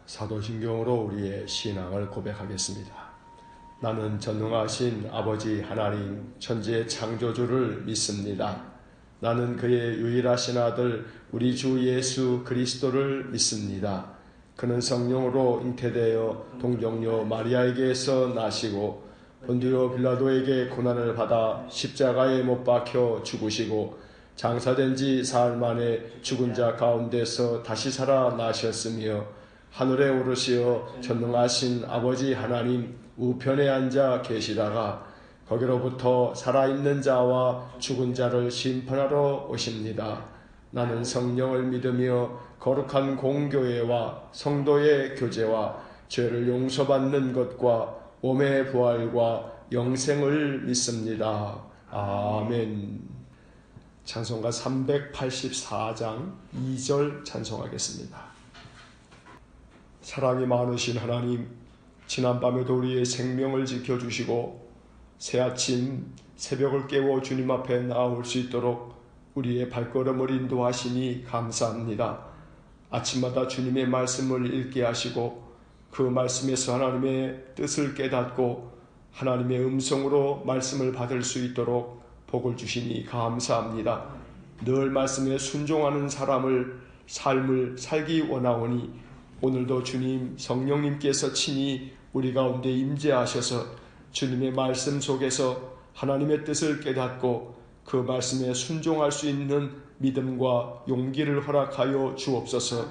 사도신경으로 우리의 신앙을 고백하겠습니다. 나는 전능하신 아버지 하나님 천지의 창조주를 믿습니다. 나는 그의 유일하신 아들 우리 주 예수 그리스도를 믿습니다. 그는 성령으로 잉태되어 동정녀 마리아에게서 나시고 본디오 빌라도에게 고난을 받아 십자가에 못 박혀 죽으시고 장사된 지 사흘 만에 죽은 자 가운데서 다시 살아나셨으며 하늘에 오르시어 전능하신 아버지 하나님 우편에 앉아 계시다가 거기로부터 살아있는 자와 죽은 자를 심판하러 오십니다. 나는 성령을 믿으며 거룩한 공교회와 성도의 교제와 죄를 용서받는 것과 몸의 부활과 영생을 믿습니다. 아멘. 찬송가 384장 2절 찬송하겠습니다. 사랑이 많으신 하나님, 지난밤에도 우리의 생명을 지켜주시고 새아침 새벽을 깨워 주님 앞에 나올 수 있도록 우리의 발걸음을 인도하시니 감사합니다. 아침마다 주님의 말씀을 읽게 하시고 그 말씀에서 하나님의 뜻을 깨닫고 하나님의 음성으로 말씀을 받을 수 있도록 복을 주시니 감사합니다. 늘 말씀에 순종하는 삶을 살기 원하오니 오늘도 주님 성령님께서 친히 우리 가운데 임재하셔서 주님의 말씀 속에서 하나님의 뜻을 깨닫고 그 말씀에 순종할 수 있는 믿음과 용기를 허락하여 주옵소서.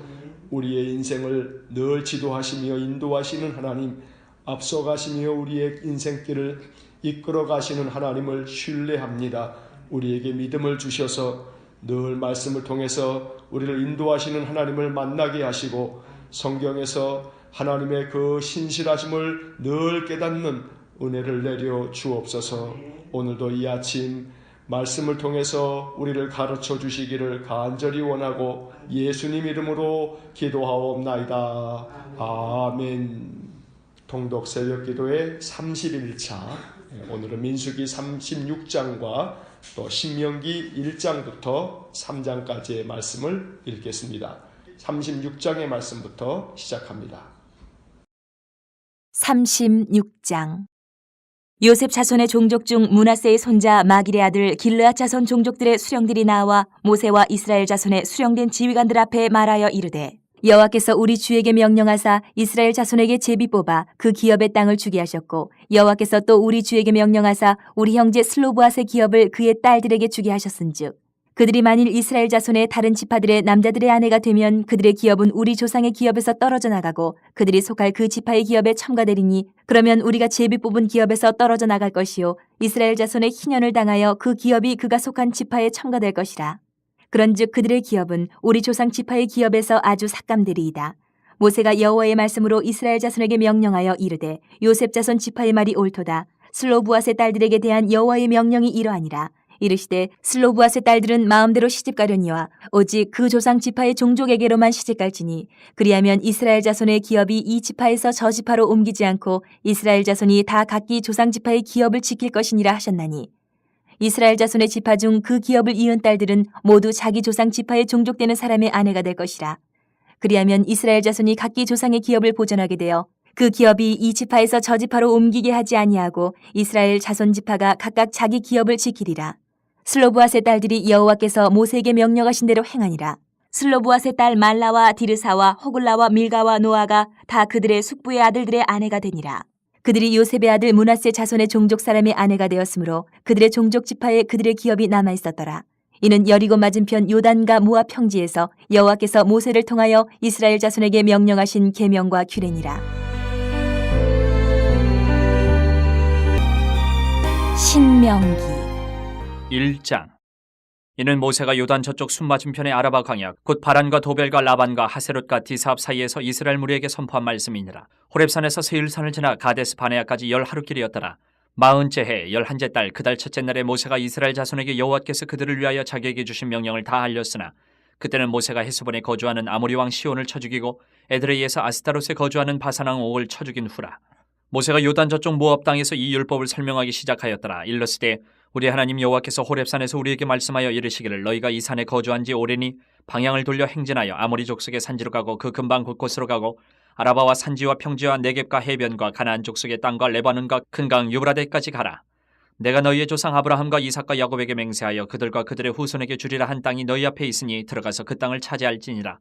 우리의 인생을 늘 지도하시며 인도하시는 하나님, 앞서가시며 우리의 인생길을 이끌어 가시는 하나님을 신뢰합니다. 우리에게 믿음을 주셔서 늘 말씀을 통해서 우리를 인도하시는 하나님을 만나게 하시고 성경에서 하나님의 그 신실하심을 늘 깨닫는 은혜를 내려 주옵소서. 오늘도 이 아침 말씀을 통해서 우리를 가르쳐 주시기를 간절히 원하고 예수님 이름으로 기도하옵나이다. 아멘. 통독 새벽기도의 31차, 오늘은 민수기 36장과 또 신명기 1장부터 3장까지의 말씀을 읽겠습니다. 36장의 말씀부터 시작합니다. 36장. 요셉 자손의 종족 중 므낫세의 손자 마길의 아들 길르앗 자손 종족들의 수령들이 나와 모세와 이스라엘 자손의 수령된 지휘관들 앞에 말하여 이르되, 여호와께서 우리 주에게 명령하사 이스라엘 자손에게 제비 뽑아 그 기업의 땅을 주게 하셨고 여호와께서 또 우리 주에게 명령하사 우리 형제 슬로브앗의 기업을 그의 딸들에게 주게 하셨은즉 그들이 만일 이스라엘 자손의 다른 지파들의 남자들의 아내가 되면 그들의 기업은 우리 조상의 기업에서 떨어져 나가고 그들이 속할 그 지파의 기업에 첨가되리니 그러면 우리가 제비 뽑은 기업에서 떨어져 나갈 것이요 이스라엘 자손의 희년을 당하여 그 기업이 그가 속한 지파에 첨가될 것이라. 그런즉 그들의 기업은 우리 조상 지파의 기업에서 아주 삭감되리이다. 모세가 여호와의 말씀으로 이스라엘 자손에게 명령하여 이르되, 요셉 자손 지파의 말이 옳도다. 슬로브앗의 딸들에게 대한 여호와의 명령이 이러하니라. 이르시되 슬로브앗의 딸들은 마음대로 시집가려니와 오직 그 조상 지파의 종족에게로만 시집갈지니 그리하면 이스라엘 자손의 기업이 이 지파에서 저 지파로 옮기지 않고 이스라엘 자손이 다 각기 조상 지파의 기업을 지킬 것이니라 하셨나니, 이스라엘 자손의 지파 중 그 기업을 이은 딸들은 모두 자기 조상 지파에 종족되는 사람의 아내가 될 것이라. 그리하면 이스라엘 자손이 각기 조상의 기업을 보존하게 되어 그 기업이 이 지파에서 저 지파로 옮기게 하지 아니하고 이스라엘 자손 지파가 각각 자기 기업을 지키리라. 슬로브앗의 딸들이 여호와께서 모세에게 명령하신 대로 행하니라. 슬로브앗의 딸 말라와 디르사와 호글라와 밀가와 노아가 다 그들의 숙부의 아들들의 아내가 되니라. 그들이 요셉의 아들 므낫세 자손의 종족 사람의 아내가 되었으므로 그들의 종족 지파에 그들의 기업이 남아 있었더라. 이는 여리고 맞은편 요단과 모압 평지에서 여호와께서 모세를 통하여 이스라엘 자손에게 명령하신 계명과 규례니라. 신명기 1장. 이는 모세가 요단 저쪽 순맞은편의 아라바 광야 곧 바란과 도벨과 라반과 하세롯과 디사압 사이에서 이스라엘 무리에게 선포한 말씀이니라. 호렙산에서 세일산을 지나 가데스 바네아까지 10하루길이었더라. 40째 해 11째 달 그 달 첫째 날에 모세가 이스라엘 자손에게 여호와께서 그들을 위하여 자기에게 주신 명령을 다 알렸으나 그때는 모세가 헤스본에 거주하는 아모리 왕 시온을 쳐 죽이고 에드레이에서 아스타롯에 거주하는 바산 왕 옥을 쳐 죽인 후라. 모세가 요단 저쪽 모압 땅에서 이 율법을 설명하기 시작하였더라. 일러스되, 우리 하나님 여호와께서 호렙산에서 우리에게 말씀하여 이르시기를, 너희가 이 산에 거주한 지 오래니 방향을 돌려 행진하여 아모리 족속의 산지로 가고 그 근방 곳곳으로 가고 아라바와 산지와 평지와 네겝과 해변과 가나안 족속의 땅과 레바논과 큰 강 유브라데까지 가라. 내가 너희의 조상 아브라함과 이삭과 야곱에게 맹세하여 그들과 그들의 후손에게 주리라 한 땅이 너희 앞에 있으니 들어가서 그 땅을 차지할지니라.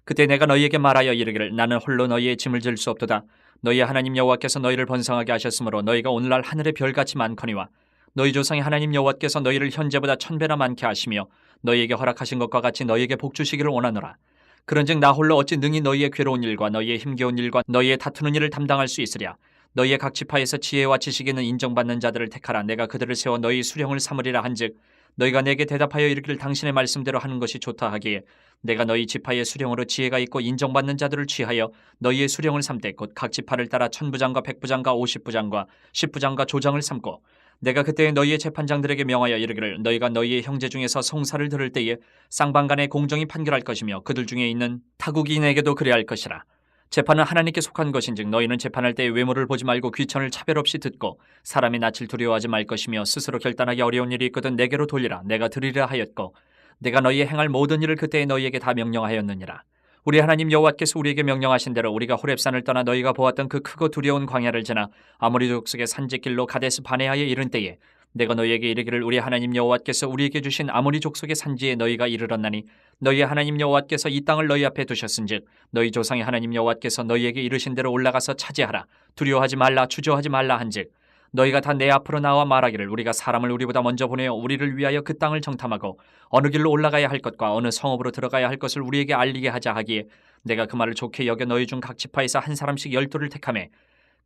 그때 내가 너희에게 말하여 이르기를 나는 홀로 너희의 짐을 질 수 없도다. 너희의 하나님 여호와께서 너희를 번성하게 하셨으므로 너희가 오늘날 하늘의 별같이 많거니와 너희 조상의 하나님 여호와께서 너희를 현재보다 1000배나 많게 하시며 너희에게 허락하신 것과 같이 너희에게 복 주시기를 원하노라. 그런즉 나 홀로 어찌 능히 너희의 괴로운 일과 너희의 힘겨운 일과 너희의 다투는 일을 담당할 수 있으랴. 너희의 각 지파에서 지혜와 지식이 있는 인정받는 자들을 택하라. 내가 그들을 세워 너희 수령을 삼으리라 한즉 너희가 내게 대답하여 이르기를 당신의 말씀대로 하는 것이 좋다 하기에 내가 너희 지파의 수령으로 지혜가 있고 인정받는 자들을 취하여 너희의 수령을 삼되 곧 각 지파를 따라 1000부장과 100부장과 50부장과 10부장과 조장을 삼고 내가 그때 너희의 재판장들에게 명하여 이르기를 너희가 너희의 형제 중에서 송사를 들을 때에 쌍방간에 공정히 판결할 것이며 그들 중에 있는 타국인에게도 그리할 것이라. 재판은 하나님께 속한 것인즉 너희는 재판할 때에 외모를 보지 말고 귀천을 차별 없이 듣고 사람의 낯을 두려워하지 말 것이며 스스로 결단하기 어려운 일이 있거든 내게로 돌리라. 내가 들으리라 하였고 내가 너희의 행할 모든 일을 그때에 너희에게 다 명령하였느니라. 우리 하나님 여호와께서 우리에게 명령하신 대로 우리가 호렙산을 떠나 너희가 보았던 그 크고 두려운 광야를 지나 아모리 족속의 산지길로 가데스 바네아에 이른 때에 내가 너희에게 이르기를 우리 하나님 여호와께서 우리에게 주신 아모리 족속의 산지에 너희가 이르렀나니 너희 하나님 여호와께서 이 땅을 너희 앞에 두셨은즉 너희 조상의 하나님 여호와께서 너희에게 이르신 대로 올라가서 차지하라. 두려워하지 말라 주저하지 말라 한즉 너희가 다 내 앞으로 나와 말하기를 우리가 사람을 우리보다 먼저 보내어 우리를 위하여 그 땅을 정탐하고 어느 길로 올라가야 할 것과 어느 성읍으로 들어가야 할 것을 우리에게 알리게 하자 하기에 내가 그 말을 좋게 여겨 너희 중 각 지파에서 한 사람씩 12를 택하매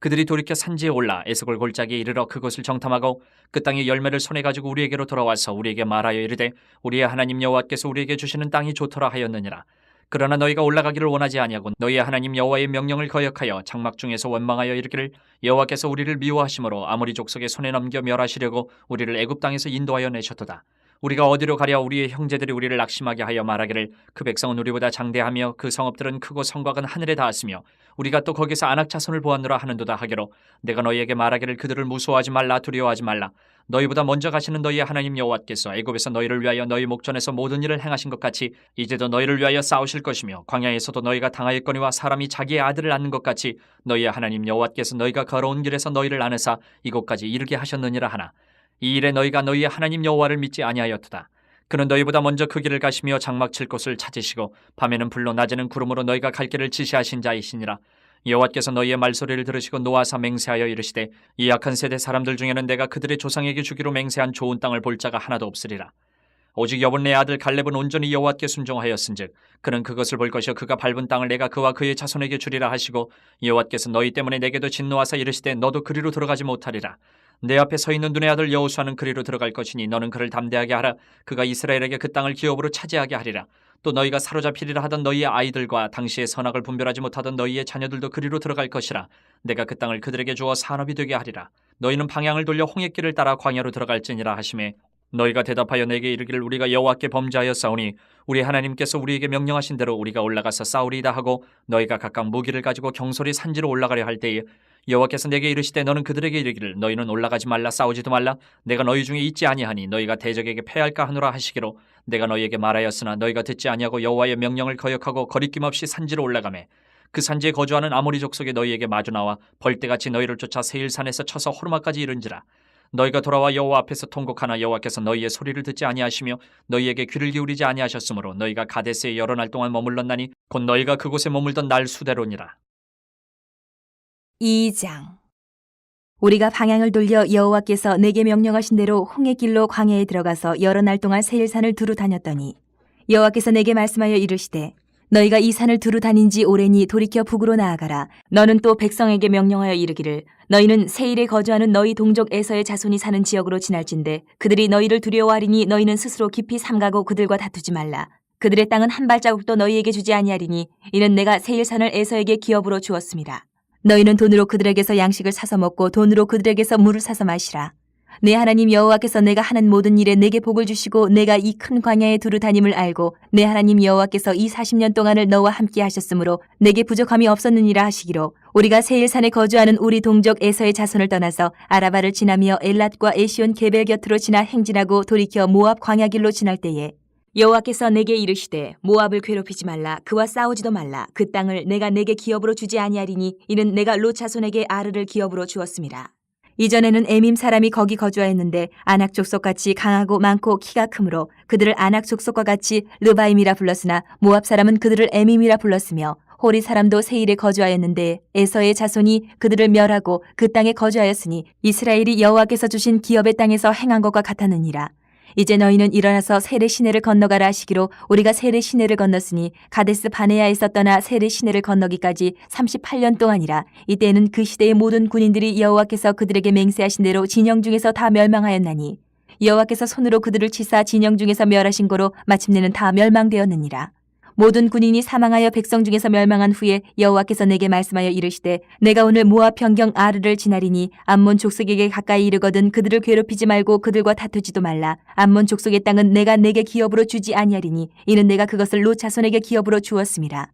그들이 돌이켜 산지에 올라 에스골 골짜기에 이르러 그곳을 정탐하고 그 땅의 열매를 손에 가지고 우리에게로 돌아와서 우리에게 말하여 이르되 우리의 하나님 여호와께서 우리에게 주시는 땅이 좋더라 하였느니라. 그러나 너희가 올라가기를 원하지 아니하고 너희의 하나님 여호와의 명령을 거역하여 장막 중에서 원망하여 이르기를 여호와께서 우리를 미워하심으로 아모리 족속의 손에 넘겨 멸하시려고 우리를 애굽 땅에서 인도하여 내셨도다. 우리가 어디로 가랴. 우리의 형제들이 우리를 낙심하게 하여 말하기를 그 백성은 우리보다 장대하며 그 성읍들은 크고 성곽은 하늘에 닿았으며 우리가 또 거기서 안악 자손을 보았노라 하는도다 하기로 내가 너희에게 말하기를 그들을 무서워하지 말라 두려워하지 말라. 너희보다 먼저 가시는 너희의 하나님 여호와께서 애굽에서 너희를 위하여 너희 목전에서 모든 일을 행하신 것 같이 이제도 너희를 위하여 싸우실 것이며 광야에서도 너희가 당하였거니와 사람이 자기의 아들을 낳는 것 같이 너희의 하나님 여호와께서 너희가 걸어온 길에서 너희를 안으사 이곳까지 이르게 하셨느니라 하나 이 일에 너희가 너희의 하나님 여호와를 믿지 아니하였도다. 그는 너희보다 먼저 그 길을 가시며 장막 칠 곳을 찾으시고 밤에는 불로 낮에는 구름으로 너희가 갈 길을 지시하신 자이시니라. 여호와께서 너희의 말소리를 들으시고 노하사 맹세하여 이르시되 이 악한 세대 사람들 중에는 내가 그들의 조상에게 주기로 맹세한 좋은 땅을 볼 자가 하나도 없으리라. 오직 여분네 아들 갈렙은 온전히 여호와께 순종하였은즉 그는 그것을 볼 것이요 그가 밟은 땅을 내가 그와 그의 자손에게 주리라 하시고 여호와께서 너희 때문에 내게도 진노하사 이르시되 너도 그리로 들어가지 못하리라. 내 앞에 서 있는 눈의 아들 여호수아는 그리로 들어갈 것이니 너는 그를 담대하게 하라. 그가 이스라엘에게 그 땅을 기업으로 차지하게 하리라. 또 너희가 사로잡히리라 하던 너희의 아이들과 당시의 선악을 분별하지 못하던 너희의 자녀들도 그리로 들어갈 것이라. 내가 그 땅을 그들에게 주어 산업이 되게 하리라. 너희는 방향을 돌려 홍해길을 따라 광야로 들어갈지니라 하시매 너희가 대답하여 내게 이르기를 우리가 여호와께 범죄하였사오니 우리 하나님께서 우리에게 명령하신 대로 우리가 올라가서 싸우리이다 하고 너희가 각각 무기를 가지고 경솔히 산지로 올라가려 할 때에 여호와께서 내게 이르시되 너는 그들에게 이르기를 너희는 올라가지 말라 싸우지도 말라. 내가 너희 중에 있지 아니하니 너희가 대적에게 패할까 하노라 하시기로 내가 너희에게 말하였으나 너희가 듣지 아니하고 여호와의 명령을 거역하고 거리낌 없이 산지로 올라가매 그 산지에 거주하는 아모리 족속이 너희에게 마주 나와 벌떼같이 너희를 쫓아 세일산에서 쳐서 호르마까지 이른지라. 너희가 돌아와 여호와 앞에서 통곡하나 여호와께서 너희의 소리를 듣지 아니하시며 너희에게 귀를 기울이지 아니하셨으므로 너희가 가데스에 여러 날 동안 머물렀나니 곧 너희가 그곳에 머물던 날 수대로니라. 2장. 우리가 방향을 돌려 여호와께서 내게 명령하신 대로 홍해길로 광야에 들어가서 여러 날 동안 세일산을 두루 다녔더니 여호와께서 내게 말씀하여 이르시되 너희가 이 산을 두루 다닌 지 오래니 돌이켜 북으로 나아가라. 너는 또 백성에게 명령하여 이르기를 너희는 세일에 거주하는 너희 동족 에서의 자손이 사는 지역으로 지날진대 그들이 너희를 두려워하리니 너희는 스스로 깊이 삼가고 그들과 다투지 말라. 그들의 땅은 한 발자국도 너희에게 주지 아니하리니 이는 내가 세일산을 에서에게 기업으로 주었습니다. 너희는 돈으로 그들에게서 양식을 사서 먹고 돈으로 그들에게서 물을 사서 마시라. 내 하나님 여호와께서 내가 하는 모든 일에 내게 복을 주시고 내가 이 큰 광야에 두루 다님을 알고 내 하나님 여호와께서 이 40년 동안을 너와 함께 하셨으므로 내게 부족함이 없었느니라 하시기로 우리가 세일산에 거주하는 우리 동족 에서의 자손을 떠나서 아라바를 지나며 엘랏과 에시온 게벨 곁으로 지나 행진하고 돌이켜 모압 광야길로 지날 때에 여호와께서 내게 이르시되 모압을 괴롭히지 말라. 그와 싸우지도 말라. 그 땅을 내가 내게 기업으로 주지 아니하리니 이는 내가 롯 자손에게 아르를 기업으로 주었습니다. 이전에는 에밈 사람이 거기 거주하였는데 아낙 족속같이 강하고 많고 키가 크므로 그들을 아낙 족속과 같이 르바임이라 불렀으나 모압 사람은 그들을 에밈이라 불렀으며 호리 사람도 세일에 거주하였는데 에서의 자손이 그들을 멸하고 그 땅에 거주하였으니 이스라엘이 여호와께서 주신 기업의 땅에서 행한 것과 같았느니라. 이제 너희는 일어나서 세례 시내를 건너가라 하시기로 우리가 세례 시내를 건넜으니 가데스 바네아에서 떠나 세례 시내를 건너기까지 38년 동안이라. 이때는 그 시대의 모든 군인들이 여호와께서 그들에게 맹세하신 대로 진영 중에서 다 멸망하였나니 여호와께서 손으로 그들을 치사 진영 중에서 멸하신 고로 마침내는 다 멸망되었느니라. 모든 군인이 사망하여 백성 중에서 멸망한 후에 여호와께서 내게 말씀하여 이르시되 내가 오늘 모압 변경 아르를 지나리니 암몬 족속에게 가까이 이르거든 그들을 괴롭히지 말고 그들과 다투지도 말라. 암몬 족속의 땅은 내가 내게 기업으로 주지 아니하리니 이는 내가 그것을 롯 자손에게 기업으로 주었음이라.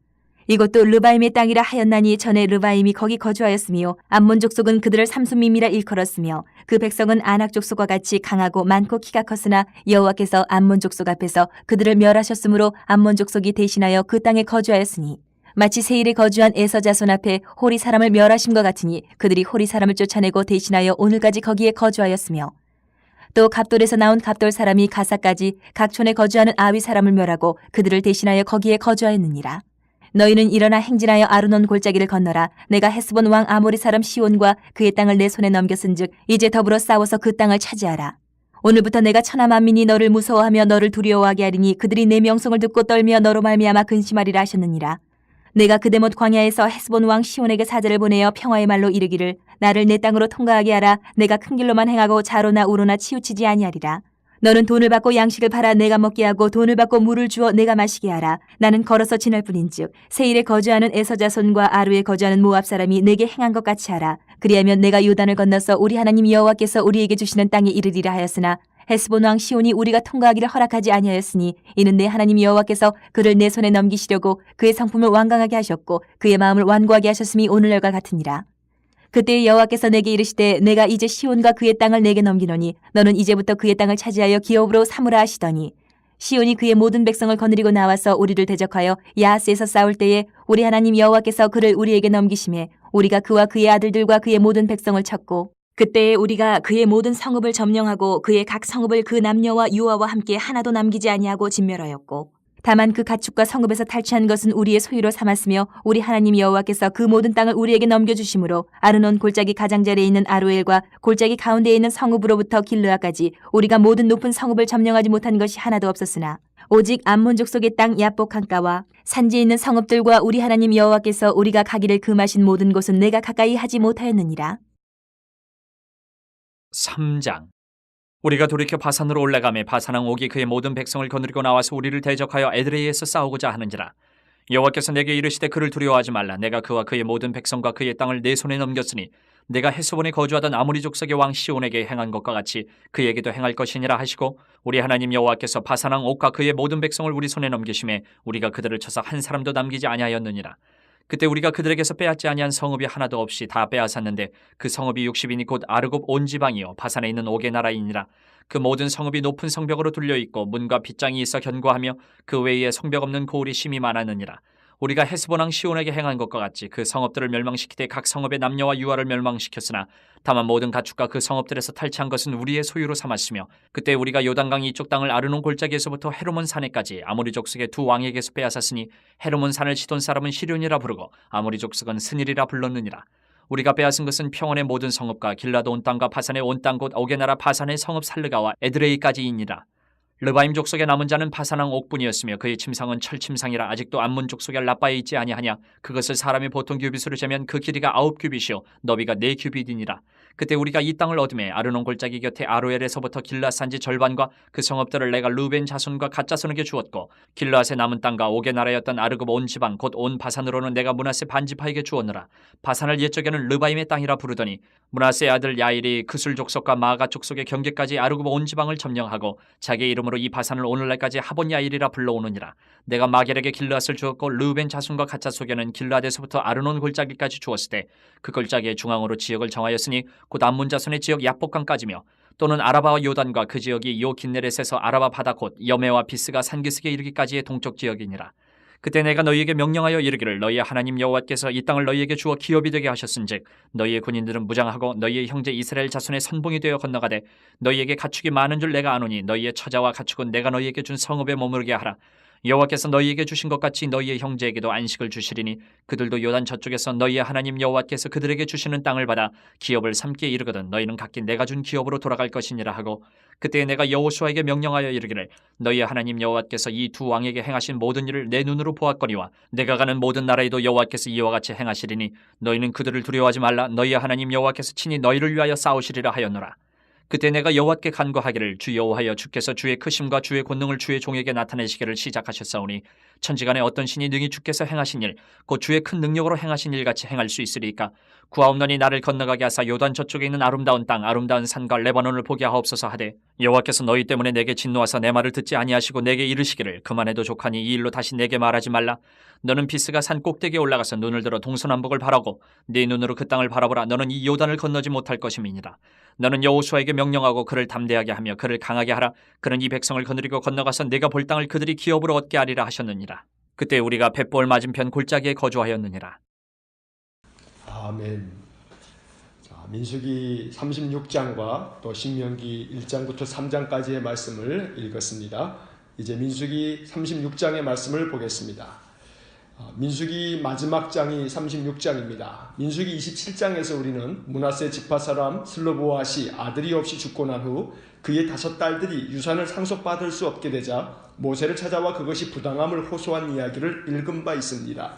이것도 르바임의 땅이라 하였나니 전에 르바임이 거기 거주하였으며 암몬 족속은 그들을 삼순밈이라 일컬었으며 그 백성은 아낙 족속과 같이 강하고 많고 키가 컸으나 여호와께서 암몬 족속 앞에서 그들을 멸하셨으므로 암몬 족속이 대신하여 그 땅에 거주하였으니 마치 세일에 거주한 에서 자손 앞에 호리 사람을 멸하심과 같으니 그들이 호리 사람을 쫓아내고 대신하여 오늘까지 거기에 거주하였으며 또 갑돌에서 나온 갑돌 사람이 가사까지 각 촌에 거주하는 아위 사람을 멸하고 그들을 대신하여 거기에 거주하였느니라. 너희는 일어나 행진하여 아르논 골짜기를 건너라. 내가 헤스본 왕 아모리 사람 시온과 그의 땅을 내 손에 넘겼은즉 이제 더불어 싸워서 그 땅을 차지하라. 오늘부터 내가 천하 만민이 너를 무서워하며 너를 두려워하게 하리니 그들이 내 명성을 듣고 떨며 너로 말미암아 근심하리라 하셨느니라. 내가 그대못 광야에서 헤스본 왕 시온에게 사자를 보내어 평화의 말로 이르기를 나를 내 땅으로 통과하게 하라. 내가 큰 길로만 행하고 좌로나 우로나 치우치지 아니하리라. 너는 돈을 받고 양식을 팔아 내가 먹게 하고 돈을 받고 물을 주어 내가 마시게 하라. 나는 걸어서 지날 뿐인즉 세일에 거주하는 에서 자손과 아루에 거주하는 모압 사람이 내게 행한 것 같이 하라. 그리하면 내가 요단을 건너서 우리 하나님 여호와께서 우리에게 주시는 땅에 이르리라 하였으나 헤스본 왕 시온이 우리가 통과하기를 허락하지 아니하였으니 이는 내 하나님 여호와께서 그를 내 손에 넘기시려고 그의 성품을 완강하게 하셨고 그의 마음을 완고하게 하셨음이 오늘날과 같으니라. 그때 여호와께서 내게 이르시되 내가 이제 시온과 그의 땅을 내게 넘기노니 너는 이제부터 그의 땅을 차지하여 기업으로 삼으라 하시더니 시온이 그의 모든 백성을 거느리고 나와서 우리를 대적하여 야하스에서 싸울 때에 우리 하나님 여호와께서 그를 우리에게 넘기심에 우리가 그와 그의 아들들과 그의 모든 백성을 쳤고 그때에 우리가 그의 모든 성읍을 점령하고 그의 각 성읍을 그 남녀와 유아와 함께 하나도 남기지 아니하고 진멸하였고 다만 그 가축과 성읍에서 탈취한 것은 우리의 소유로 삼았으며 우리 하나님 여호와께서 그 모든 땅을 우리에게 넘겨주심으로 아르논 골짜기 가장자리에 있는 아로엘과 골짜기 가운데에 있는 성읍으로부터 길르아까지 우리가 모든 높은 성읍을 점령하지 못한 것이 하나도 없었으나 오직 암몬 족속의 땅 야복 한가와 산지에 있는 성읍들과 우리 하나님 여호와께서 우리가 가기를 금하신 모든 곳은 내가 가까이 하지 못하였느니라. 3장. 우리가 돌이켜 바산으로 올라가매 바산왕 옥이 그의 모든 백성을 거느리고 나와서 우리를 대적하여 에드레이에서 싸우고자 하는지라. 여호와께서 내게 이르시되 그를 두려워하지 말라. 내가 그와 그의 모든 백성과 그의 땅을 내 손에 넘겼으니 내가 헤스본에 거주하던 아모리 족속의 왕 시온에게 행한 것과 같이 그에게도 행할 것이니라 하시고 우리 하나님 여호와께서 바산왕 옥과 그의 모든 백성을 우리 손에 넘기심에 우리가 그들을 쳐서 한 사람도 남기지 아니하였느니라. 그때 우리가 그들에게서 빼앗지 아니한 성읍이 하나도 없이 다 빼앗았는데 그 성읍이 60인이 곧 아르곱 온 지방이요 바산에 있는 옥의 나라이니라. 그 모든 성읍이 높은 성벽으로 둘려 있고 문과 빗장이 있어 견고하며 그 외에 성벽 없는 고을이 심히 많았느니라. 우리가 헤스본 왕 시온에게 행한 것과 같이 그 성읍들을 멸망시키되 각 성읍의 남녀와 유아를 멸망시켰으나 다만 모든 가축과 그 성읍들에서 탈취한 것은 우리의 소유로 삼았으며 그때 우리가 요단강 이쪽 땅을 아르논 골짜기에서부터 헤르몬 산에까지 아모리 족속의 두 왕에게서 빼앗았으니 헤르몬 산을 치돈 사람은 시륜이라 부르고 아모리 족속은 스닐이라 불렀느니라. 우리가 빼앗은 것은 평원의 모든 성읍과 길라도 온 땅과 바산의 온 땅 곧 옥의 나라 바산의 성읍 살르가와 에드레이까지이니라. 르바임 족속의 남은 자는 바산왕 옥뿐이었으며 그의 침상은 철침상이라 아직도 암몬 족속의 라빠에 있지 아니하냐. 그것을 사람이 보통 규빗으로 재면 그 길이가 9규빗이요 너비가 4규빗이니라. 그때 우리가 이 땅을 얻음에 아르논 골짜기 곁에 아로엘에서부터 길앗 산지 절반과 그 성읍들을 내가 루벤 자손과 갓 자손에게 주었고 길앗의 남은 땅과 옥의 나라였던 아르급 온 지방 곧 온 바산으로는 내가 므낫세 반지파에게 주었느라. 바산을 옛적에는 르바임의 땅이라 부르더니 므낫세의 아들 야일이 그술 족속과 마가 족속의 경계까지 아르고바 온 지방을 점령하고 자기 이름으로 이 바산을 오늘날까지 하본 야일이라 불러오느니라. 내가 마겔에게 길르앗을 주었고 르우벤 자손과 가차 속에는 길르앗에서부터 아르논 골짜기까지 주었을 때 그 골짜기의 중앙으로 지역을 정하였으니 곧 암몬 자손의 지역 야복강까지며 또는 아라바와 요단과 그 지역이 요 긴네렛에서 아라바 바다 곧 여메와 비스가 산기슭에 이르기까지의 동쪽 지역이니라. 그때 내가 너희에게 명령하여 이르기를 너희의 하나님 여호와께서 이 땅을 너희에게 주어 기업이 되게 하셨은즉 너희의 군인들은 무장하고 너희의 형제 이스라엘 자손의 선봉이 되어 건너가되 너희에게 가축이 많은 줄 내가 아노니 너희의 처자와 가축은 내가 너희에게 준 성읍에 머무르게 하라. 여호와께서 너희에게 주신 것 같이 너희의 형제에게도 안식을 주시리니 그들도 요단 저쪽에서 너희의 하나님 여호와께서 그들에게 주시는 땅을 받아 기업을 삼게 이르거든 너희는 각기 내가 준 기업으로 돌아갈 것이니라 하고 그때 내가 여호수아에게 명령하여 이르기를 너희의 하나님 여호와께서 이 두 왕에게 행하신 모든 일을 내 눈으로 보았거니와 내가 가는 모든 나라에도 여호와께서 이와 같이 행하시리니 너희는 그들을 두려워하지 말라. 너희의 하나님 여호와께서 친히 너희를 위하여 싸우시리라 하였노라. 그때 내가 여호와께 간구하기를 주 여호와여 주께서 주의 크심과 주의 권능을 주의 종에게 나타내시기를 시작하셨사오니 천지간에 어떤 신이 능히 주께서 행하신 일 곧 주의 큰 능력으로 행하신 일같이 행할 수 있으리까. 구하옵노니 나를 건너가게 하사 요단 저쪽에 있는 아름다운 땅 아름다운 산과 레바논을 보게 하옵소서 하되 여호와께서 너희 때문에 내게 진노하사 내 말을 듣지 아니하시고 내게 이르시기를 그만해도 족하니 이 일로 다시 내게 말하지 말라. 너는 비스가 산 꼭대기에 올라가서 눈을 들어 동서남북을 바라고 네 눈으로 그 땅을 바라보라. 너는 이 요단을 건너지 못할 것임이니라. 너는 여호수아에게 명령하고 그를 담대하게 하며 그를 강하게 하라. 그는 이 백성을 거느리고 건너가서 내가 볼 땅을 그들이 기업으로 얻게 하리라 하셨느니라. 그때 우리가 벳볼 맞은편 골짜기에 거주하였느니라. 아멘. 자, 민수기 36장과 또 신명기 1장부터 3장까지의 말씀을 읽었습니다. 이제 민수기 36장의 말씀을 보겠습니다. 민수기 마지막 장이 36장입니다. 민수기 27장에서 우리는 므낫세 지파 사람 슬로보앗이 아들이 없이 죽고 난 후 그의 5딸들이 유산을 상속받을 수 없게 되자 모세를 찾아와 그것이 부당함을 호소한 이야기를 읽은 바 있습니다.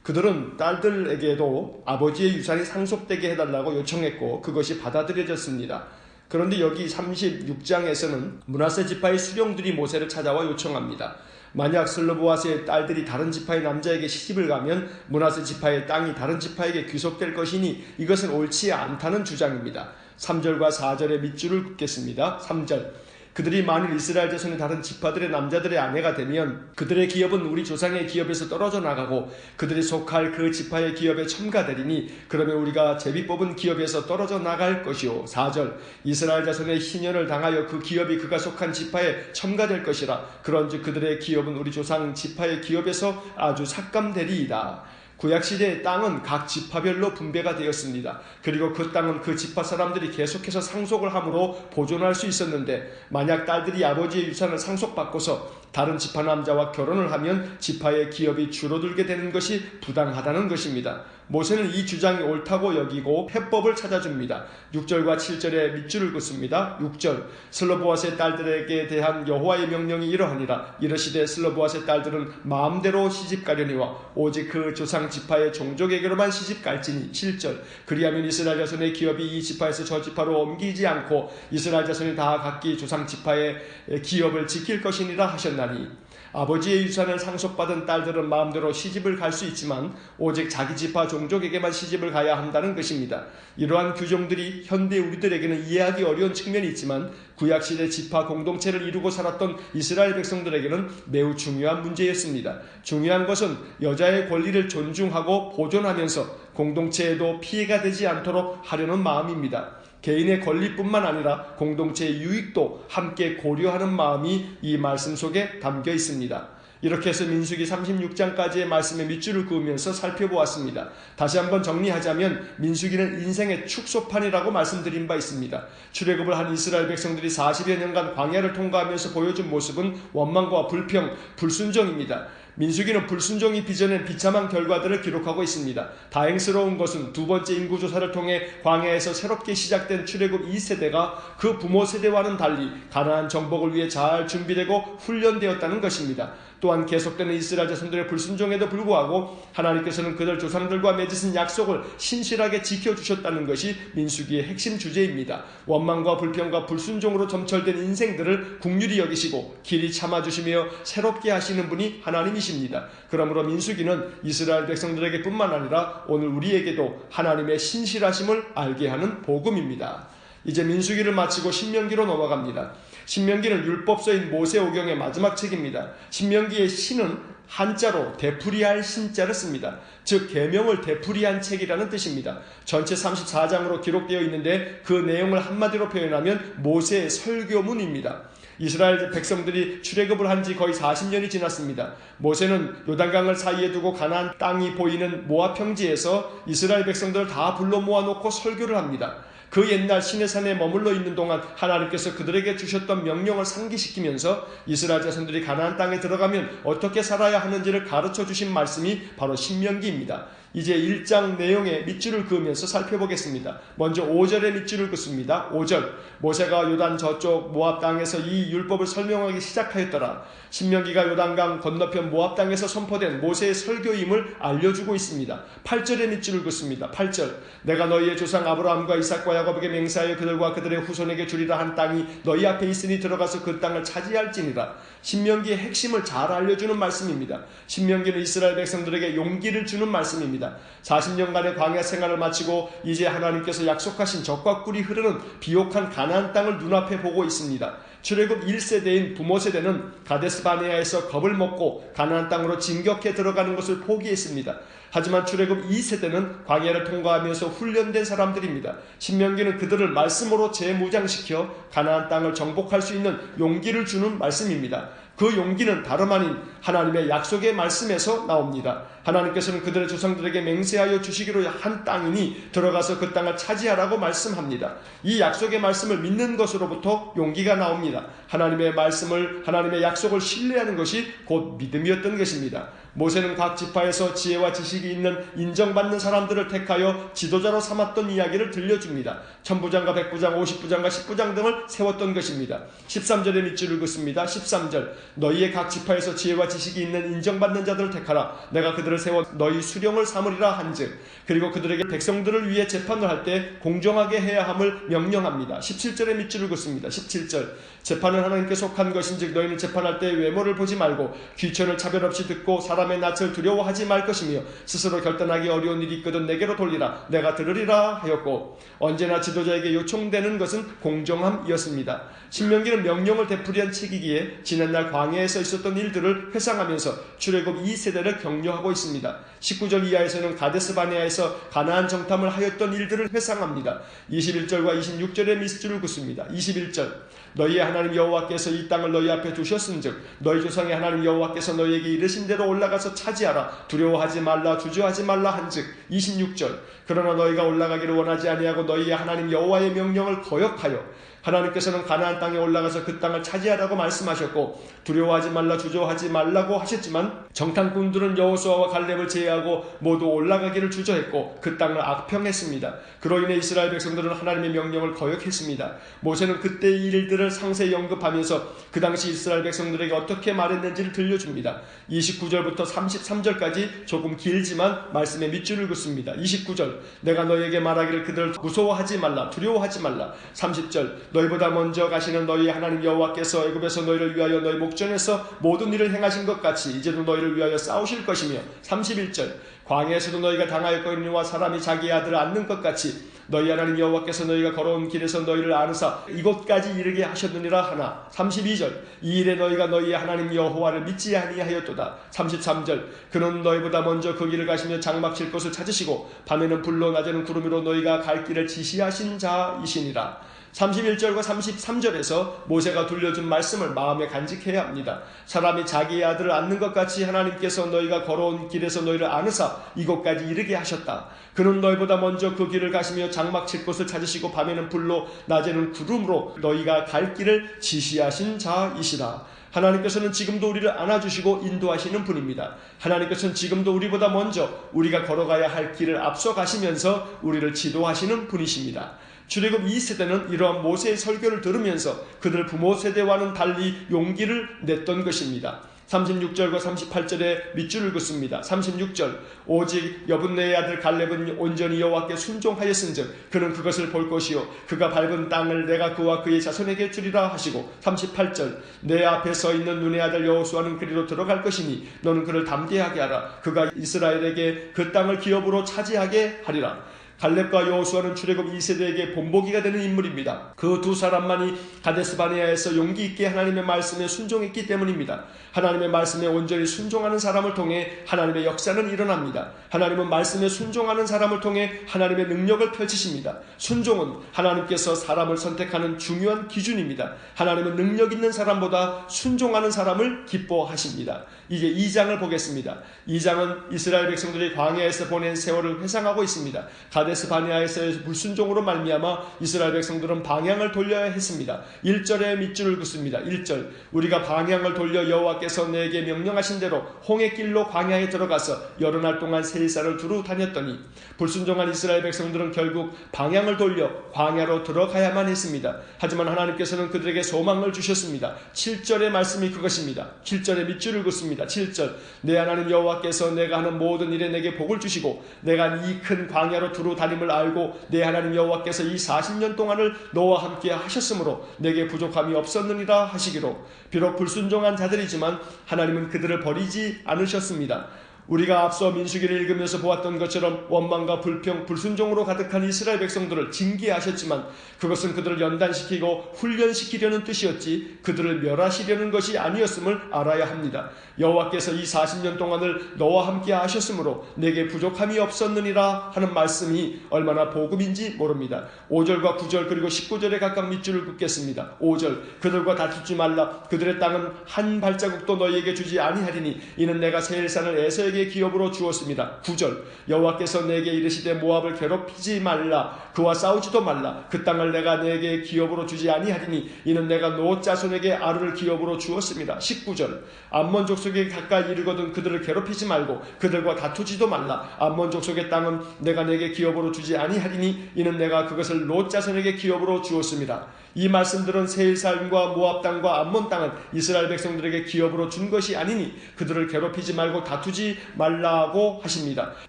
그들은 딸들에게도 아버지의 유산이 상속되게 해달라고 요청했고 그것이 받아들여졌습니다. 그런데 여기 36장에서는 므낫세 지파의 수령들이 모세를 찾아와 요청합니다. 만약 슬로보앗의 딸들이 다른 지파의 남자에게 시집을 가면 므낫세 지파의 땅이 다른 지파에게 귀속될 것이니 이것은 옳지 않다는 주장입니다. 3절과 4절의 밑줄을 긋겠습니다. 3절 그들이 만일 이스라엘 자손의 다른 지파들의 남자들의 아내가 되면 그들의 기업은 우리 조상의 기업에서 떨어져 나가고 그들이 속할 그 지파의 기업에 첨가되리니 그러면 우리가 제비 뽑은 기업에서 떨어져 나갈 것이요. 4절 이스라엘 자손의 희년을 당하여 그 기업이 그가 속한 지파에 첨가될 것이라. 그런즉 그들의 기업은 우리 조상 지파의 기업에서 아주 삭감되리이다. 구약시대의 땅은 각 지파별로 분배가 되었습니다. 그리고 그 땅은 그 지파 사람들이 계속해서 상속을 함으로 보존할 수 있었는데 만약 딸들이 아버지의 유산을 상속받고서 다른 지파 남자와 결혼을 하면 지파의 기업이 줄어들게 되는 것이 부당하다는 것입니다. 모세는 이 주장이 옳다고 여기고 해법을 찾아줍니다. 6절과 7절의 밑줄을 긋습니다. 6절 슬로보앗의 딸들에게 대한 여호와의 명령이 이러하니라. 이르시되 슬로보앗의 딸들은 마음대로 시집가려니와 오직 그 조상 지파의 종족에게로만 시집갈지니. 7절 그리하면 이스라엘 자손의 기업이 이 지파에서 저 지파로 옮기지 않고 이스라엘 자손이 다 각기 조상 지파의 기업을 지킬 것이니라 하셨나니. 아버지의 유산을 상속받은 딸들은 마음대로 시집을 갈 수 있지만 오직 자기 지파 종족에게만 시집을 가야 한다는 것입니다. 이러한 규정들이 현대 우리들에게는 이해하기 어려운 측면이 있지만 구약시대 지파 공동체를 이루고 살았던 이스라엘 백성들에게는 매우 중요한 문제였습니다. 중요한 것은 여자의 권리를 존중하고 보존하면서 공동체에도 피해가 되지 않도록 하려는 마음입니다. 개인의 권리뿐만 아니라 공동체의 유익도 함께 고려하는 마음이 이 말씀 속에 담겨 있습니다. 이렇게 해서 민수기 36장까지의 말씀의 밑줄을 그으면서 살펴보았습니다. 다시 한번 정리하자면 민수기는 인생의 축소판이라고 말씀드린 바 있습니다. 출애굽을 한 이스라엘 백성들이 40여 년간 광야를 통과하면서 보여준 모습은 원망과 불평, 불순종입니다. 민수기는 불순종이 빚어낸 비참한 결과들을 기록하고 있습니다. 다행스러운 것은 두 번째 인구조사를 통해 광야에서 새롭게 시작된 출애굽 2세대가 그 부모 세대와는 달리 가나안 정복을 위해 잘 준비되고 훈련되었다는 것입니다. 또한 계속되는 이스라엘 자손들의 불순종에도 불구하고 하나님께서는 그들 조상들과 맺으신 약속을 신실하게 지켜주셨다는 것이 민수기의 핵심 주제입니다. 원망과 불평과 불순종으로 점철된 인생들을 긍휼히 여기시고 길이 참아주시며 새롭게 하시는 분이 하나님이십니다. 그러므로 민수기는 이스라엘 백성들에게 뿐만 아니라 오늘 우리에게도 하나님의 신실하심을 알게 하는 복음입니다. 이제 민수기를 마치고 신명기로 넘어갑니다. 신명기는 율법서인 모세오경의 마지막 책입니다. 신명기의 신은 한자로 되풀이할 신자를 씁니다. 즉 계명을 되풀이한 책이라는 뜻입니다. 전체 34장으로 기록되어 있는데 그 내용을 한마디로 표현하면 모세의 설교문입니다. 이스라엘 백성들이 출애굽을 한 지 거의 40년이 지났습니다. 모세는 요단강을 사이에 두고 가나안 땅이 보이는 모압 평지에서 이스라엘 백성들을 다 불러 모아놓고 설교를 합니다. 그 옛날 시내산에 머물러 있는 동안 하나님께서 그들에게 주셨던 명령을 상기시키면서 이스라엘 자손들이 가나안 땅에 들어가면 어떻게 살아야 하는지를 가르쳐 주신 말씀이 바로 신명기입니다. 이제 1장 내용의 밑줄을 그으면서 살펴보겠습니다. 먼저 5절의 밑줄을 긋습니다. 5절, 모세가 요단 저쪽 모압 땅에서 이 율법을 설명하기 시작하였더라. 신명기가 요단강 건너편 모압 땅에서 선포된 모세의 설교임을 알려주고 있습니다. 8절의 밑줄을 긋습니다. 8절, 내가 너희의 조상 아브라함과 이삭과 야곱에게 맹세하여 그들과 그들의 후손에게 주리라 한 땅이 너희 앞에 있으니 들어가서 그 땅을 차지할지니라. 신명기의 핵심을 잘 알려주는 말씀입니다. 신명기는 이스라엘 백성들에게 용기를 주는 말씀입니다. 40년간의 광야 생활을 마치고 이제 하나님께서 약속하신 젖과 꿀이 흐르는 비옥한 가나안 땅을 눈앞에 보고 있습니다. 출애굽 1세대인 부모 세대는 가데스 바네아에서 겁을 먹고 가나안 땅으로 진격해 들어가는 것을 포기했습니다. 하지만 출애굽 2세대는 광야를 통과하면서 훈련된 사람들입니다. 신명기는 그들을 말씀으로 재무장시켜 가나안 땅을 정복할 수 있는 용기를 주는 말씀입니다. 그 용기는 다름 아닌 하나님의 약속의 말씀에서 나옵니다. 하나님께서는 그들의 조상들에게 맹세하여 주시기로 한 땅이니 들어가서 그 땅을 차지하라고 말씀합니다. 이 약속의 말씀을 믿는 것으로부터 용기가 나옵니다. 하나님의 말씀을, 하나님의 약속을 신뢰하는 것이 곧 믿음이었던 것입니다. 모세는 각 지파에서 지혜와 지식이 있는 인정받는 사람들을 택하여 지도자로 삼았던 이야기를 들려줍니다. 천부장과 백부장, 50부장과 10부장 등을 세웠던 것입니다. 13절의 밑줄을 긋습니다. 13절, 너희의 각 지파에서 지혜와 지식이 있는 인정받는 자들을 택하라. 내가 그들을 세워 너희 수령을 삼으리라 한즉. 그리고 그들에게 백성들을 위해 재판을 할 때 공정하게 해야 함을 명령합니다. 17절의 밑줄을 긋습니다. 17절, 재판은 하나님께 속한 것인즉 너희는 재판할 때 외모를 보지 말고 귀천을 차별 없이 듣고 사람의 낯을 두려워하지 말 것이며 스스로 결단하기 어려운 일이 있거든 내게로 돌리라. 내가 들으리라 하였고, 언제나 지도자에게 요청되는 것은 공정함이었습니다. 신명기는 명령을 되풀이한 책이기에 지난날 광야에서 있었던 일들을 회상하면서 출애굽 2세대를 격려하고 있습니다. 19절 이하에서는 가데스 바네아에서 가나안 정탐을 하였던 일들을 회상합니다. 21절과 26절의 밑줄을 긋습니다. 21절, 너희의 하나님 여호와께서 이 땅을 너희 앞에 두셨은즉 너희 조상의 하나님 여호와께서 너희에게 이르신 대로 올라가서 차지하라. 두려워하지 말라, 주저하지 말라 한즉. 26절, 그러나 너희가 올라가기를 원하지 아니하고 너희의 하나님 여호와의 명령을 거역하여, 하나님께서는 가나안 땅에 올라가서 그 땅을 차지하라고 말씀하셨고 두려워하지 말라, 주저하지 말라고 하셨지만 정탐꾼들은 여호수아와 갈렙을 제외하고 모두 올라가기를 주저했고 그 땅을 악평했습니다. 그로 인해 이스라엘 백성들은 하나님의 명령을 거역했습니다. 모세는 그때의 일들을 상세히 언급하면서 그 당시 이스라엘 백성들에게 어떻게 말했는지를 들려줍니다. 29절부터 33절까지 조금 길지만 말씀의 밑줄을 긋습니다. 29절, 내가 너희에게 말하기를 그들을 무서워하지 말라, 두려워하지 말라. 30절, 너희보다 먼저 가시는 너희 하나님 여호와께서 애굽에서 너희를 위하여 너희 목전에서 모든 일을 행하신 것 같이 이제도 너희를 위하여 싸우실 것이며. 31절, 광야에서도 너희가 당하였거니와 사람이 자기 아들을 안는 것 같이 너희 하나님 여호와께서 너희가 걸어온 길에서 너희를 아르사 이곳까지 이르게 하셨느니라 하나. 32절, 이 일에 너희가 너희의 하나님 여호와를 믿지 아니하였도다. 33절, 그는 너희보다 먼저 그 길을 가시며 장막 칠 곳을 찾으시고 밤에는 불로 낮에는 구름으로 너희가 갈 길을 지시하신 자이시니라. 31절과 33절에서 모세가 들려준 말씀을 마음에 간직해야 합니다. 사람이 자기의 아들을 안는 것 같이 하나님께서 너희가 걸어온 길에서 너희를 안으사 이곳까지 이르게 하셨다. 그는 너희보다 먼저 그 길을 가시며 장막 칠 곳을 찾으시고 밤에는 불로 낮에는 구름으로 너희가 갈 길을 지시하신 자이시라. 하나님께서는 지금도 우리를 안아주시고 인도하시는 분입니다. 하나님께서는 지금도 우리보다 먼저 우리가 걸어가야 할 길을 앞서 가시면서 우리를 지도하시는 분이십니다. 출애굽 2세대는 이러한 모세의 설교를 들으면서 그들 부모 세대와는 달리 용기를 냈던 것입니다. 36절과 38절에 밑줄을 긋습니다. 36절 오직 여분네의 아들 갈렙은 온전히 여호와께 순종하였은즉 그는 그것을 볼 것이요 그가 밟은 땅을 내가 그와 그의 자손에게 주리라 하시고 38절 내 앞에 서 있는 눈의 아들 여호수아는 그리로 들어갈 것이니 너는 그를 담대하게 하라. 그가 이스라엘에게 그 땅을 기업으로 차지하게 하리라. 갈렙과 여호수아는 출애굽 2세대에게 본보기가 되는 인물입니다. 그 두 사람만이 가데스 바네아에서 용기 있게 하나님의 말씀에 순종했기 때문입니다. 하나님의 말씀에 온전히 순종하는 사람을 통해 하나님의 역사는 일어납니다. 하나님은 말씀에 순종하는 사람을 통해 하나님의 능력을 펼치십니다. 순종은 하나님께서 사람을 선택하는 중요한 기준입니다. 하나님은 능력 있는 사람보다 순종하는 사람을 기뻐하십니다. 이제 2장을 보겠습니다. 2장은 이스라엘 백성들이 광야에서 보낸 세월을 회상하고 있습니다. 가데스 바네아에서의 불순종으로 말미암아 이스라엘 백성들은 방향을 돌려야 했습니다. 1절에 밑줄을 긋습니다. 1절 우리가 방향을 돌려 여호와께서 내게 명령하신 대로 홍해 길로 광야에 들어가서 여러 날 동안 세일사를 두루 다녔더니 불순종한 이스라엘 백성들은 결국 방향을 돌려 광야로 들어가야만 했습니다. 하지만 하나님께서는 그들에게 소망을 주셨습니다. 7절의 말씀이 그것입니다. 7절에 밑줄을 긋습니다. 7절 내 하나님 여호와께서 내가 하는 모든 일에 내게 복을 주시고 내가 이 큰 광야로 두루 다님을 알고 내 하나님 여호와께서 이 40년 동안을 너와 함께 하셨으므로 내게 부족함이 없었느니라 하시기로 비록 불순종한 자들이지만 하나님은 그들을 버리지 않으셨습니다. 우리가 앞서 민수기를 읽으면서 보았던 것처럼 원망과 불평, 불순종으로 가득한 이스라엘 백성들을 징계하셨지만 그것은 그들을 연단시키고 훈련시키려는 뜻이었지 그들을 멸하시려는 것이 아니었음을 알아야 합니다. 여호와께서 이 40년 동안을 너와 함께 하셨으므로 내게 부족함이 없었느니라 하는 말씀이 얼마나 복음인지 모릅니다. 5절과 9절 그리고 19절에 각각 밑줄을 긋겠습니다. 5절 그들과 다투지 말라. 그들의 땅은 한 발자국도 너희에게 주지 아니하리니 이는 내가 세일산을 에서에게 기업으로 주었습니다. 9절 여호와께서 내게 이르시되 모압을 괴롭히지 말라. 그와 싸우지도 말라. 그 땅을 내가 내게 기업으로 주지 아니하리니 이는 내가 롯 자손에게 아르를 기업으로 주었습니다. 19절 암몬 족속에 가까이 이르거든 그들을 괴롭히지 말고 그들과 다투지도 말라. 암몬 족속의 땅은 내가 내게 기업으로 주지 아니하리니 이는 내가 그것을 롯 자손에게 기업으로 주었습니다. 이 말씀들은 세일 삶과 모압 땅과 암몬 땅은 이스라엘 백성들에게 기업으로 준 것이 아니니 그들을 괴롭히지 말고 다투지 말라고 하십니다.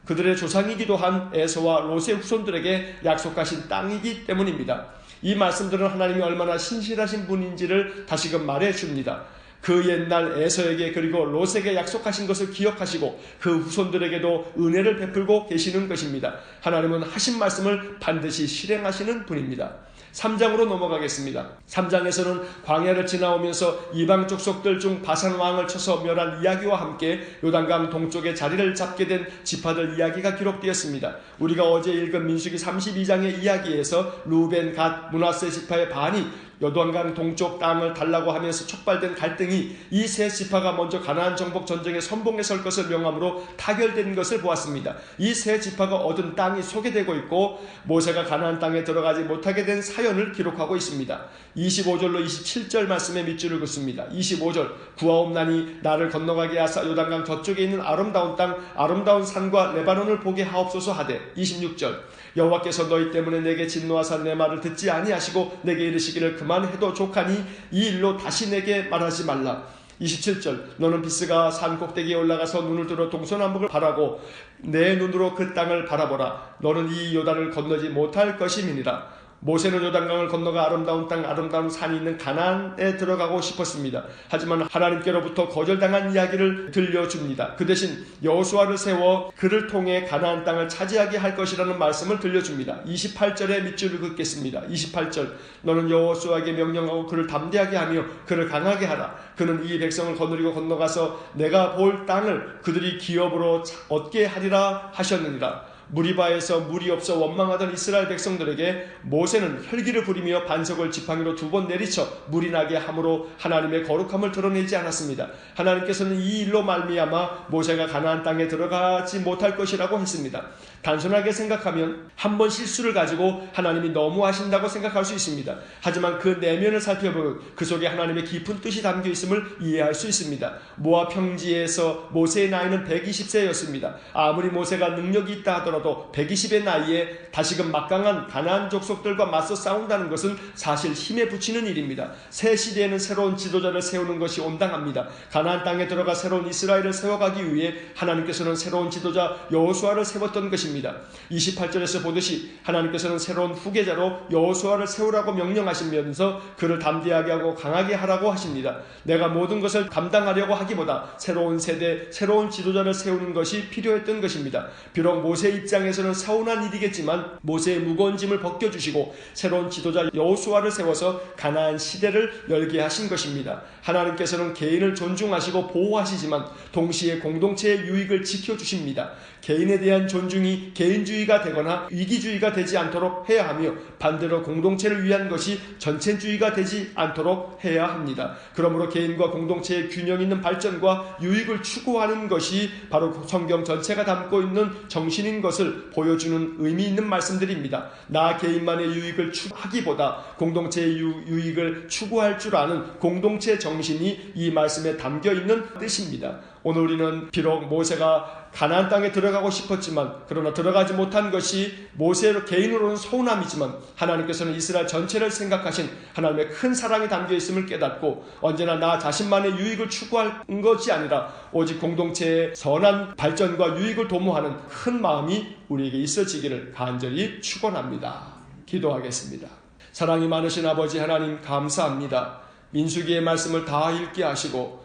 그들의 조상이기도 한 에서와 롯의 후손들에게 약속하신 땅이기 때문입니다. 이 말씀들은 하나님이 얼마나 신실하신 분인지를 다시금 말해줍니다. 그 옛날 에서에게 그리고 롯에게 약속하신 것을 기억하시고 그 후손들에게도 은혜를 베풀고 계시는 것입니다. 하나님은 하신 말씀을 반드시 실행하시는 분입니다. 3장으로 넘어가겠습니다. 3장에서는 광야를 지나오면서 이방 족속들 중 바산 왕을 쳐서 멸한 이야기와 함께 요단강 동쪽에 자리를 잡게 된 지파들 이야기가 기록되었습니다. 우리가 어제 읽은 민수기 32장의 이야기에서 루벤, 갓, 므낫세 지파의 반이 요단강 동쪽 땅을 달라고 하면서 촉발된 갈등이 이 세 지파가 먼저 가나안 정복 전쟁에 선봉에 설 것을 명함으로 타결된 것을 보았습니다. 이 세 지파가 얻은 땅이 소개되고 있고 모세가 가나안 땅에 들어가지 못하게 된 사연을 기록하고 있습니다. 25절로 27절 말씀에 밑줄을 긋습니다. 25절 구하옵나니 나를 건너가게 하사 요단강 저쪽에 있는 아름다운 땅 아름다운 산과 레바논을 보게 하옵소서 하되 26절 여호와께서 너희 때문에 내게 진노하사 내 말을 듣지 아니하시고 내게 이르시기를 그만해도 족하니 이 일로 다시 내게 말하지 말라. 27절 너는 비스가 산 꼭대기에 올라가서 눈을 들어 동서남북을 바라고 내 눈으로 그 땅을 바라보라. 너는 이 요단을 건너지 못할 것임이니라. 모세는 요단강을 건너가 아름다운 땅 아름다운 산이 있는 가나안에 들어가고 싶었습니다. 하지만 하나님께로부터 거절당한 이야기를 들려줍니다. 그 대신 여호수아를 세워 그를 통해 가나안 땅을 차지하게 할 것이라는 말씀을 들려줍니다. 28절에 밑줄을 긋겠습니다. 28절 너는 여호수아에게 명령하고 그를 담대하게 하며 그를 강하게 하라. 그는 이 백성을 거느리고 건너가서 내가 볼 땅을 그들이 기업으로 얻게 하리라 하셨느니라. 무리바에서 물이 없어 원망하던 이스라엘 백성들에게 모세는 혈기를 부리며 반석을 지팡이로 2번 내리쳐 물이 나게 함으로 하나님의 거룩함을 드러내지 않았습니다. 하나님께서는 이 일로 말미암아 모세가 가나안 땅에 들어가지 못할 것이라고 했습니다. 단순하게 생각하면 한 번 실수를 가지고 하나님이 너무 하신다고 생각할 수 있습니다. 하지만 그 내면을 살펴보면 그 속에 하나님의 깊은 뜻이 담겨 있음을 이해할 수 있습니다. 모압 평지에서 모세의 나이는 120세였습니다. 아무리 모세가 능력이 있다 하더라도 120의 나이에 다시금 막강한 가나안 족속들과 맞서 싸운다는 것은 사실 힘에 부치는 일입니다. 새 시대에는 새로운 지도자를 세우는 것이 온당합니다. 가나안 땅에 들어가 새로운 이스라엘을 세워가기 위해 하나님께서는 새로운 지도자 여호수아를 세웠던 것입니다. 28절에서 보듯이 하나님께서는 새로운 후계자로 여호수아를 세우라고 명령하시면서 그를 담대하게 하고 강하게 하라고 하십니다. 내가 모든 것을 감당하려고 하기보다 새로운 세대, 새로운 지도자를 세우는 것이 필요했던 것입니다. 비록 모세 입장에서는 서운한 일이겠지만 모세의 무거운 짐을 벗겨주시고 새로운 지도자 여호수아를 세워서 가나안 시대를 열게 하신 것입니다. 하나님께서는 개인을 존중하시고 보호하시지만 동시에 공동체의 유익을 지켜주십니다. 개인에 대한 존중이 개인주의가 되거나 위기주의가 되지 않도록 해야 하며 반대로 공동체를 위한 것이 전체주의가 되지 않도록 해야 합니다. 그러므로 개인과 공동체의 균형 있는 발전과 유익을 추구하는 것이 바로 성경 전체가 담고 있는 정신인 것을 보여주는 의미 있는 말씀들입니다. 나 개인만의 유익을 추구하기보다 공동체의 유익을 추구할 줄 아는 공동체 정신이 이 말씀에 담겨 있는 뜻입니다. 오늘 우리는 비록 모세가 가나안 땅에 들어가고 싶었지만 그러나 들어가지 못한 것이 모세 개인으로는 서운함이지만 하나님께서는 이스라엘 전체를 생각하신 하나님의 큰 사랑이 담겨 있음을 깨닫고 언제나 나 자신만의 유익을 추구할 것이 아니라 오직 공동체의 선한 발전과 유익을 도모하는 큰 마음이 우리에게 있어지기를 간절히 축원합니다. 기도하겠습니다. 사랑이 많으신 아버지 하나님 감사합니다. 민수기의 말씀을 다 읽게 하시고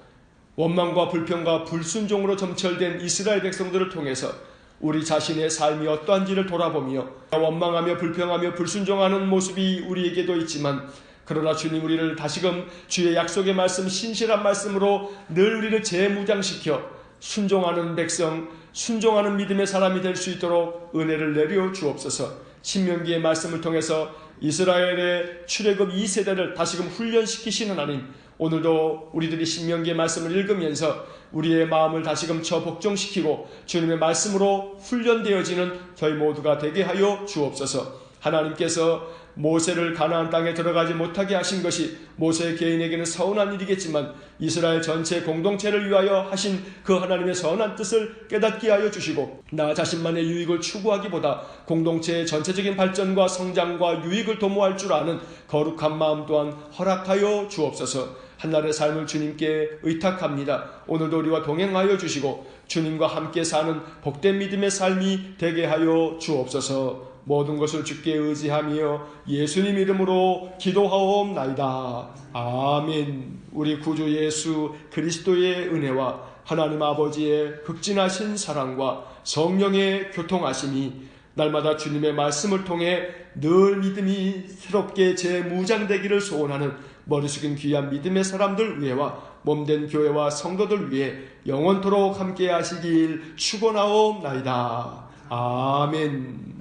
원망과 불평과 불순종으로 점철된 이스라엘 백성들을 통해서 우리 자신의 삶이 어떠한지를 돌아보며 원망하며 불평하며 불순종하는 모습이 우리에게도 있지만 그러나 주님 우리를 다시금 주의 약속의 말씀 신실한 말씀으로 늘 우리를 재무장시켜 순종하는 백성 순종하는 믿음의 사람이 될 수 있도록 은혜를 내려 주옵소서. 신명기의 말씀을 통해서 이스라엘의 출애굽 2세대를 다시금 훈련시키시는 하나님 오늘도 우리들이 신명기의 말씀을 읽으면서 우리의 마음을 다시금 복종시키고 주님의 말씀으로 훈련되어지는 저희 모두가 되게 하여 주옵소서. 하나님께서 모세를 가나안 땅에 들어가지 못하게 하신 것이 모세 개인에게는 서운한 일이겠지만 이스라엘 전체 공동체를 위하여 하신 그 하나님의 선한 뜻을 깨닫게 하여 주시고 나 자신만의 유익을 추구하기보다 공동체의 전체적인 발전과 성장과 유익을 도모할 줄 아는 거룩한 마음 또한 허락하여 주옵소서. 한날의 삶을 주님께 의탁합니다. 오늘도 우리와 동행하여 주시고 주님과 함께 사는 복된 믿음의 삶이 되게 하여 주옵소서. 모든 것을 주께 의지하며 예수님 이름으로 기도하옵나이다. 아멘. 우리 구주 예수 그리스도의 은혜와 하나님 아버지의 극진하신 사랑과 성령의 교통하심이 날마다 주님의 말씀을 통해 늘 믿음이 새롭게 재무장되기를 소원하는 머리 숙인 귀한 믿음의 사람들 위해와 몸된 교회와 성도들 위해 영원토록 함께 하시길 축원하옵나이다. 아멘.